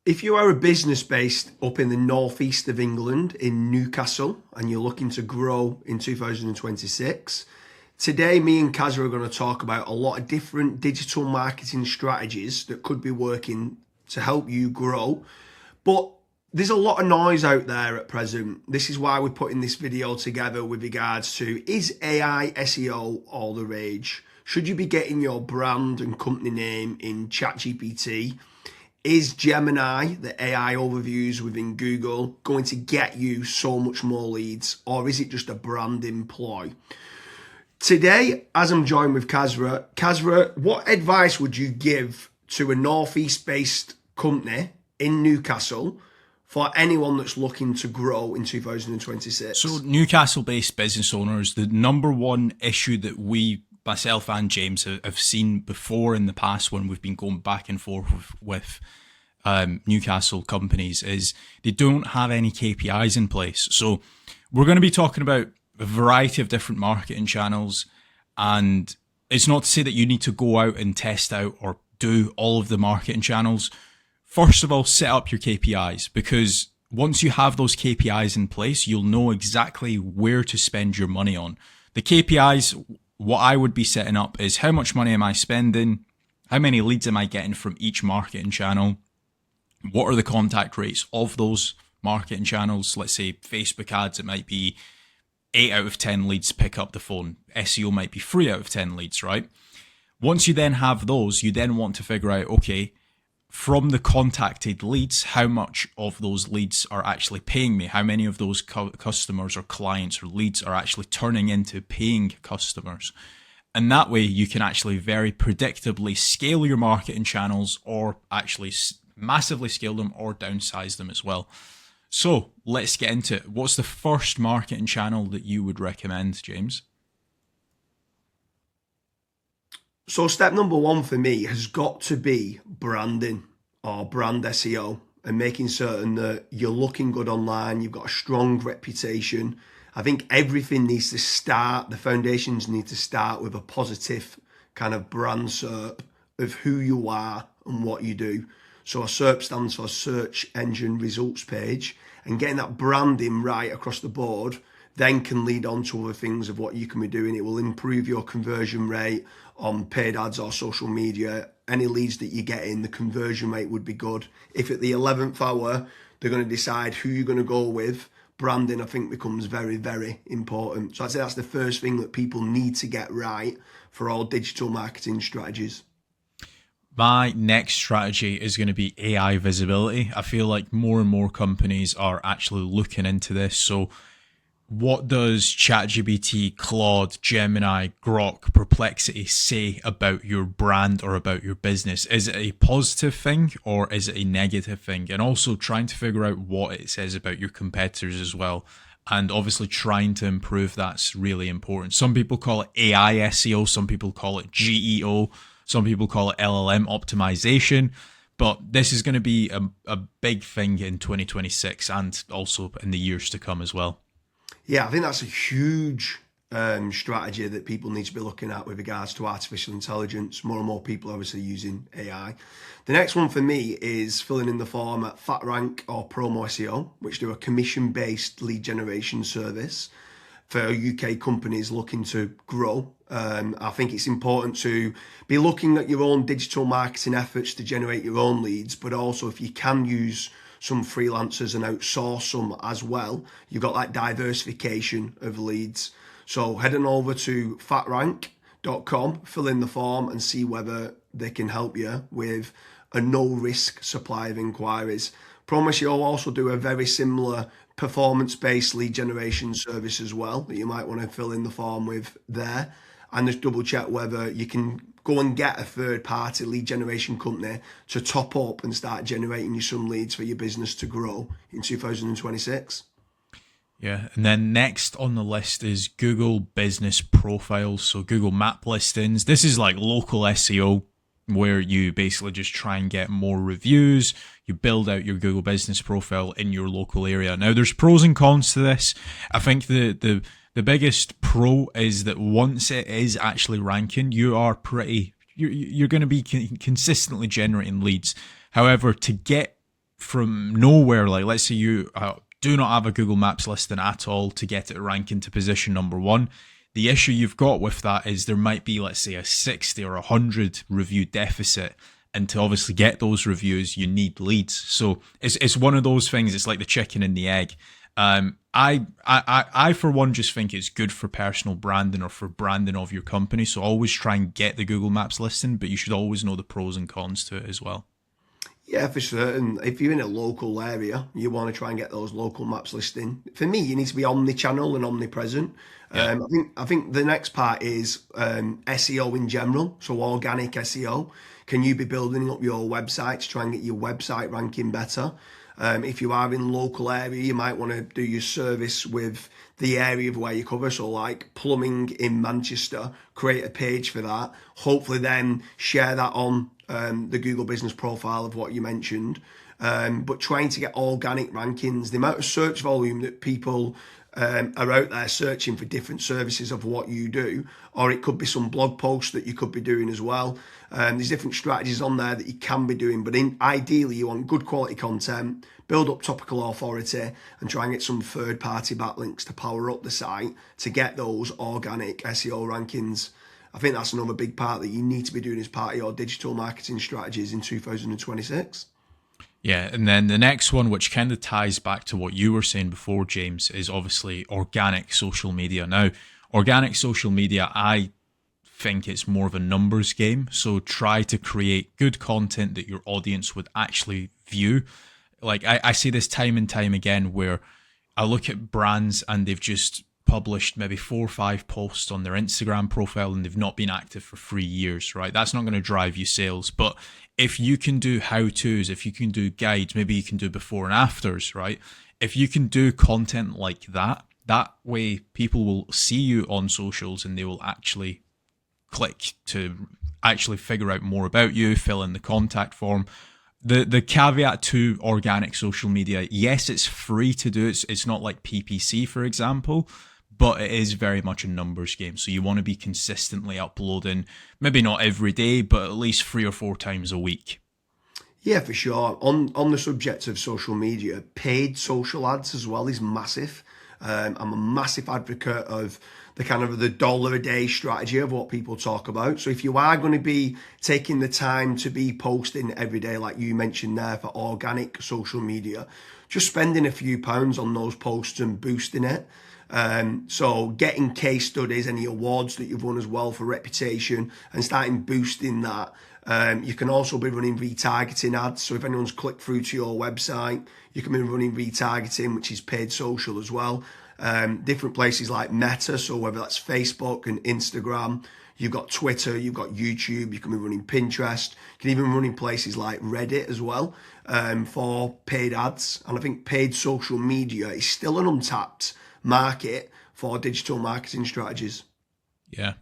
If you are a business based up in the northeast of England in Newcastle and you're looking to grow in 2026, today me and Kazra are going to talk about a lot of different digital marketing strategies that could be working to help you grow. But there's a lot of noise out there at present. This is why we're putting this video together with regards to, is AI SEO all the rage? Should you be getting your brand and company name in ChatGPT? Is Gemini, the AI overviews within Google, going to get you so much more leads, or is it just a branding ploy? Today, as I'm joined with Kazra, what advice would you give to a northeast-based company in Newcastle for anyone that's looking to grow in 2026? So Newcastle-based business owners, the number one issue that myself and James have seen before in the past when we've been going back and forth with Newcastle companies is they don't have any KPIs in place. So we're going to be talking about a variety of different marketing channels, and it's not to say that you need to go out and test out or do all of the marketing channels. First of all, set up your KPIs, because once you have those KPIs in place, you'll know exactly where to spend your money on. The KPIs, what I would be setting up is how much money am I spending? How many leads am I getting from each marketing channel? What are the contact rates of those marketing channels? Let's say Facebook ads, it might be 8 out of 10 leads pick up the phone. SEO might be 3 out of 10 leads, right? Once you then have those, you then want to figure out, okay, from the contacted leads, how much of those leads are actually paying me? How many of those customers or clients or leads are actually turning into paying customers? And that way you can actually very predictably scale your marketing channels, or actually massively scale them or downsize them as well. So let's get into it. What's the first marketing channel that you would recommend, James? So step number one for me has got to be branding or brand SEO, and making certain that you're looking good online, you've got a strong reputation. I think everything needs to start, the foundations need to start with a positive kind of brand SERP of who you are and what you do. So a SERP stands for search engine results page, and getting that branding right across the board then can lead on to other things of what you can be doing. It will improve your conversion rate on paid ads or social media. Any leads that you get in, the conversion rate would be good. If at the 11th hour, they're going to decide who you're going to go with, branding, I think, becomes very, very important. So I'd say that's the first thing that people need to get right for all digital marketing strategies. My next strategy is going to be AI visibility. I feel like more and more companies are actually looking into this. So what does ChatGPT, Claude, Gemini, Grok, Perplexity say about your brand or about your business? Is it a positive thing or is it a negative thing? And also trying to figure out what it says about your competitors as well. And obviously trying to improve that's really important. Some people call it AI SEO, some people call it GEO, some people call it LLM optimization. But this is going to be a big thing in 2026 and also in the years to come as well. Yeah, I think that's a huge strategy that people need to be looking at with regards to artificial intelligence. More and more people are obviously using AI. The next one for me is filling in the form at FatRank or Promo SEO, which do a commission-based lead generation service for UK companies looking to grow. I think it's important to be looking at your own digital marketing efforts to generate your own leads, but also if you can use some freelancers and outsource some as well, you've got that diversification of leads. So head on over to fatrank.com, fill in the form and see whether they can help you with a no-risk supply of inquiries. Promise you'll also do a very similar performance-based lead generation service as well that you might want to fill in the form with there, and just double check whether you can go and get a third-party lead generation company to top up and start generating you some leads for your business to grow in 2026. Yeah, and then next on the list is Google Business Profiles, so Google Map listings. This is like local SEO where you basically just try and get more reviews. You build out your Google Business Profile in your local area. Now, there's pros and cons to this. I think the biggest pro is that once it is actually ranking, you're going to be consistently generating leads. However, to get from nowhere, like let's say you do not have a Google Maps listing at all to get it rank into position number 1. The issue you've got with that is there might be, let's say, a 60 or 100 review deficit. And to obviously get those reviews, you need leads. So it's one of those things. It's like the chicken and the egg. I for one just think it's good for personal branding or for branding of your company. So always try and get the Google Maps listing, but you should always know the pros and cons to it as well. Yeah, for certain. If you're in a local area, you want to try and get those local maps listing. For me, you need to be omni-channel and omnipresent. Yeah. I think the next part is SEO in general, so organic SEO. Can you be building up your website to try and get your website ranking better? If you are in local area, you might want to do your service with the area of where you cover. So like plumbing in Manchester, create a page for that. Hopefully then share that on the Google business profile of what you mentioned. But trying to get organic rankings, the amount of search volume that people are out there searching for different services of what you do, or it could be some blog posts that you could be doing as well. There's different strategies on there that you can be doing, but ideally you want good quality content, build up topical authority, and try and get some third-party backlinks to power up the site to get those organic SEO rankings. I think that's another big part that you need to be doing as part of your digital marketing strategies in 2026. Yeah, and then the next one, which kind of ties back to what you were saying before, James, is obviously organic social media. Now, organic social media, I think it's more of a numbers game. So try to create good content that your audience would actually view. Like I see this time and time again where I look at brands and they've just published maybe 4 or 5 posts on their Instagram profile and they've not been active for 3 years, right? That's not going to drive you sales. But if you can do how-tos, if you can do guides, maybe you can do before and afters, right? If you can do content like that, that way people will see you on socials and they will actually click to actually figure out more about you, fill in the contact form. The caveat to organic social media, yes, it's free to do. It's not like PPC, for example, but it is very much a numbers game. So you want to be consistently uploading, maybe not every day, but at least 3 or 4 times a week. Yeah, for sure. On the subject of social media, paid social ads as well is massive. I'm a massive advocate of the kind of the $1 a day strategy of what people talk about. So if you are going to be taking the time to be posting every day, like you mentioned there, for organic social media, just spending a few pounds on those posts and boosting it. So getting case studies, any awards that you've won as well for reputation, and starting boosting that. You can also be running retargeting ads. So if anyone's clicked through to your website, you can be running retargeting, which is paid social as well. Different places like Meta, so whether that's Facebook and Instagram, you've got Twitter, you've got YouTube, you can be running Pinterest, you can even run in places like Reddit as well for paid ads. And I think paid social media is still an untapped market for digital marketing strategies. Yeah.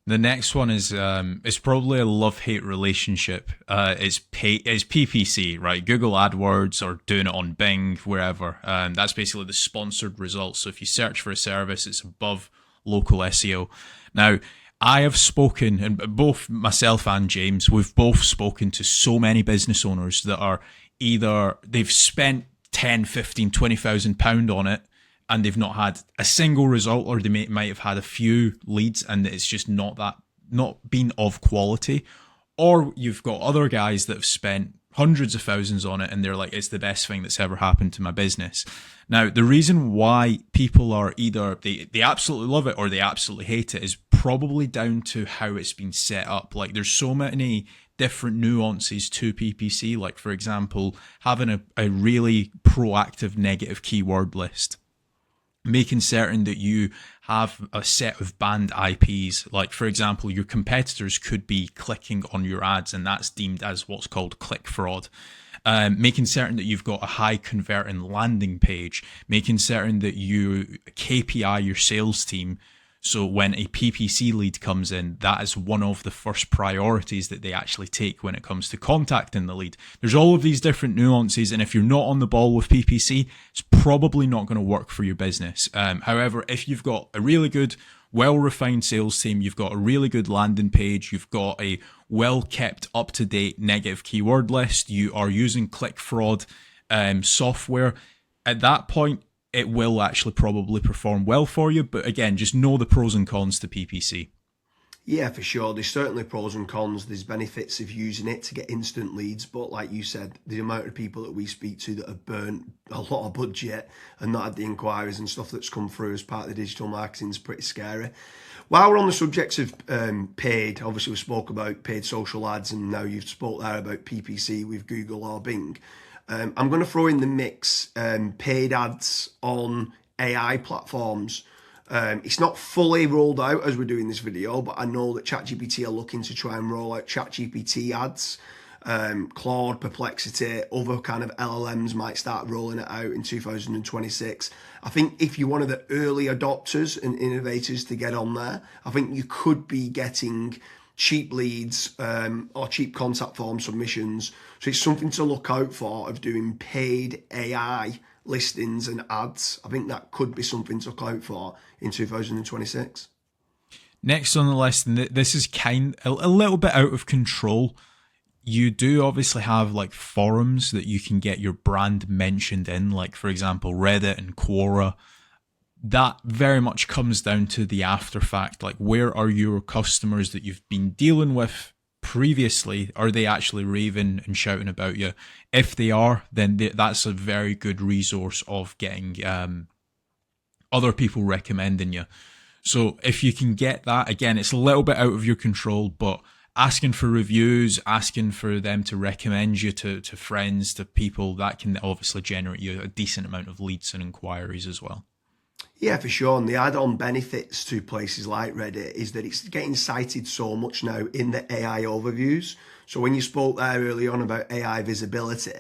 The next one is it's probably a love-hate relationship. It's PPC, right? Google AdWords or doing it on Bing, wherever. That's basically the sponsored results. So if you search for a service, it's above local SEO. Now, I have spoken, and both myself and James, we've both spoken to so many business owners that are either they've spent 10, 15, 20,000 pound on it, and they've not had a single result, or they might have had a few leads and it's just not been of quality. Or you've got other guys that have spent hundreds of thousands on it and they're like, it's the best thing that's ever happened to my business. Now, the reason why people are either they absolutely love it or they absolutely hate it is probably down to how it's been set up. Like there's so many different nuances to PPC. Like for example, having a really proactive negative keyword list, making certain that you have a set of banned IPs. Like, for example, your competitors could be clicking on your ads and that's deemed as what's called click fraud. Making certain that you've got a high converting landing page, making certain that you KPI your sales team. So when a PPC lead comes in, that is one of the first priorities that they actually take when it comes to contacting the lead. There's all of these different nuances, and if you're not on the ball with PPC, it's probably not going to work for your business. However, if you've got a really good, well-refined sales team, you've got a really good landing page, you've got a well-kept, up-to-date negative keyword list, you are using click fraud, software, at that point, it will actually probably perform well for you. But again, just know the pros and cons to PPC. Yeah, for sure. There's certainly pros and cons. There's benefits of using it to get instant leads. But like you said, the amount of people that we speak to that have burnt a lot of budget and not had the inquiries and stuff that's come through as part of the digital marketing is pretty scary. While we're on the subject of paid, obviously we spoke about paid social ads, and now you've spoke there about PPC with Google or Bing. I'm going to throw in the mix paid ads on AI platforms. It's not fully rolled out as we're doing this video, but I know that ChatGPT are looking to try and roll out ChatGPT ads. Claude, Perplexity, other kind of LLMs might start rolling it out in 2026. I think if you're one of the early adopters and innovators to get on there, I think you could be getting cheap leads or cheap contact form submissions. So it's something to look out for of doing paid AI listings and ads. I think that could be something to look out for in 2026. Next on the list, and this is a little bit out of control. You do obviously have like forums that you can get your brand mentioned in, like for example Reddit and Quora. That very much comes down to the after fact, like where are your customers that you've been dealing with previously, are they actually raving and shouting about you? If they are, then that's a very good resource of getting other people recommending you. So if you can get that, again, it's a little bit out of your control, but asking for reviews, asking for them to recommend you to friends, to people, that can obviously generate you a decent amount of leads and inquiries as well. Yeah, for sure. And the add-on benefits to places like Reddit is that it's getting cited so much now in the AI overviews. So when you spoke there early on about AI visibility,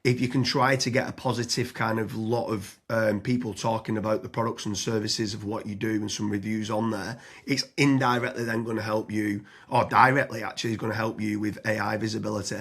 if you can try to get a positive kind of lot of people talking about the products and services of what you do and some reviews on there, it's indirectly then going to help you, or directly actually is going to help you with AI visibility.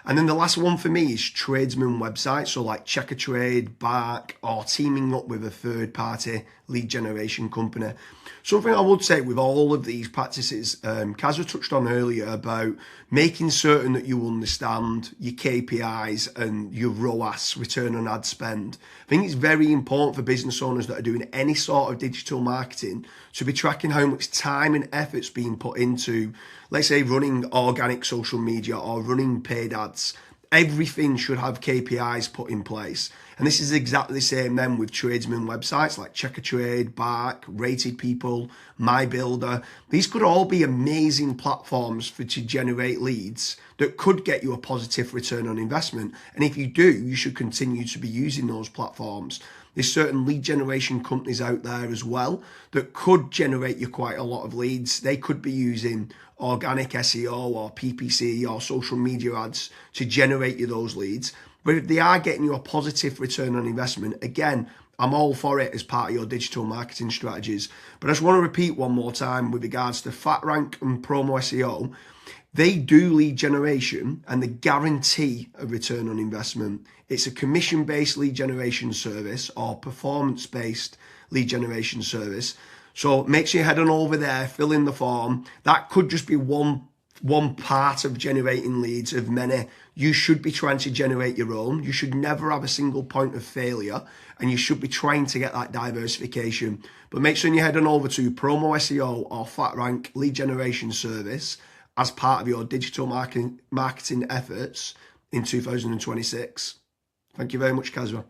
And then the last one for me is tradesman websites, so like Check a Trade, Bark, or teaming up with a third-party lead generation company. Something I would say with all of these practices, Kazza touched on earlier about making certain that you understand your KPIs and your ROAS, return on ad spend. I think it's very important for business owners that are doing any sort of digital marketing to be tracking how much time and effort's being put into, let's say, running organic social media or running paid ads. Everything should have KPIs put in place. And this is exactly the same then with tradesman websites like Check a Trade, Bark, Rated People, My Builder. These could all be amazing platforms to generate leads that could get you a positive return on investment. And if you do, you should continue to be using those platforms. There's certain lead generation companies out there as well that could generate you quite a lot of leads. They could be using organic SEO or PPC or social media ads to generate you those leads. But if they are getting you a positive return on investment, again, I'm all for it as part of your digital marketing strategies. But I just want to repeat one more time with regards to FatRank and Promo SEO. They do lead generation and they guarantee a return on investment. It's a commission-based lead generation service or performance-based lead generation service. So make sure you head on over there, fill in the form. That could just be one part of generating leads of many. You should be trying to generate your own. You should never have a single point of failure, and you should be trying to get that diversification. But make sure you head on over to Promo SEO or FatRank lead generation service as part of your digital marketing efforts in 2026. Thank you very much, Kazra.